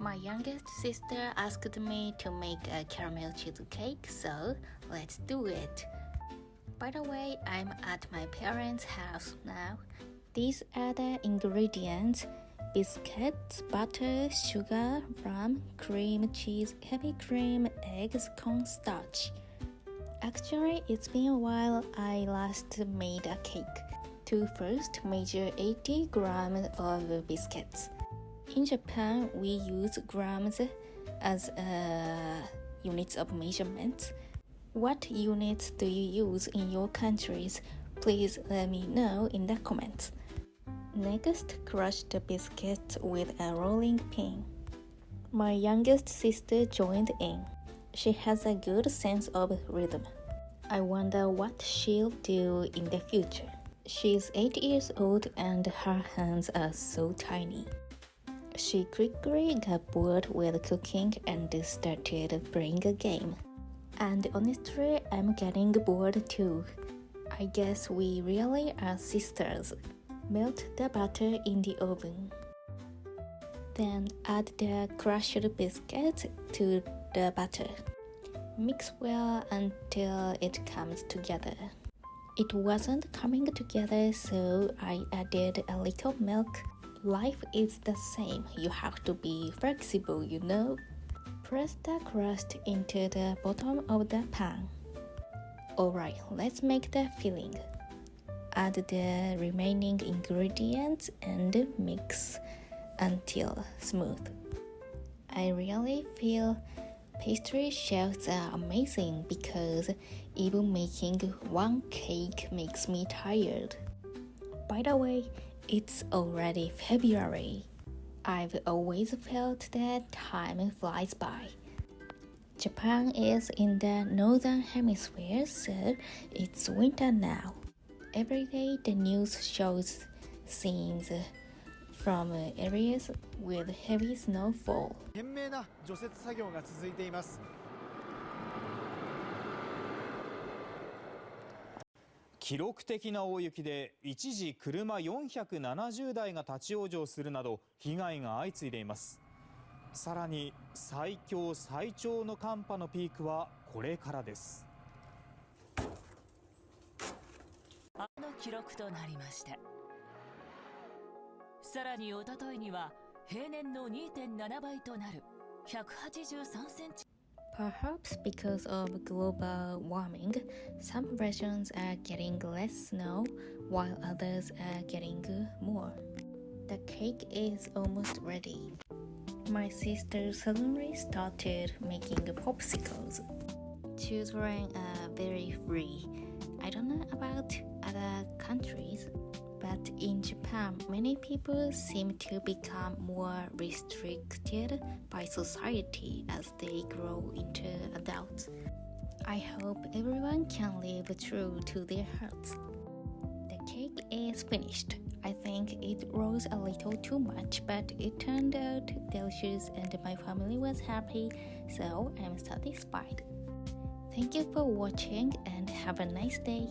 My youngest sister asked me to make a caramel cheesecake, so let's do it. By the way, I'm at my parents' house now. These are the ingredients: biscuits, butter, sugar, rum, cream, cheese, heavy cream, eggs, cornstarch. Actually, it's been a while I last made a cake. To first measure 80 grams of biscuits. In Japan, we use grams as units of measurement. What units do you use in your countries? Please let me know in the comments. Next, crush the biscuits with a rolling pin. My youngest sister joined in. She has a good sense of rhythm. I wonder what she'll do in the future. She's 8 years old and her hands are so tiny. She quickly got bored with cooking and started playing a game. And honestly, I'm getting bored too. I guess we really are sisters. Melt the butter in the oven. Then add the crushed biscuits to the butter. Mix well until it comes together. It wasn't coming together, so I added a little milk. Life is the same. You have to be flexible, you know. Press the crust into the bottom of the pan. Alright, let's make the filling. Add the remaining ingredients and mix until smooth. I really feel pastry chefs are amazing because even making one cake makes me tired. By the way, it's already February. I've always felt that time flies by. Japan is in the northern hemisphere, so it's winter now. Every day the news shows scenes from areas with heavy snowfall. 懸命な除雪作業が続いています。記録的な大雪で一時車470台が立ち往生するなど被害が相次いでいます。さらに最強最長の寒波のピークはこれからです。あの記録となりました。さらに一昨日には平年の 2.7 倍となる183センチ。Perhaps because of global warming, some regions are getting less snow while others are getting more. The cake is almost ready. My sister suddenly started making popsicles. Children are very free. I don't know about other countries, but in Japan, many people seem to become more restricted by society as they grow into adults. I hope everyone can live true to their hearts. The cake is finished. I think it rose a little too much, but it turned out delicious and my family was happy, so I'm satisfied. Thank you for watching and have a nice day.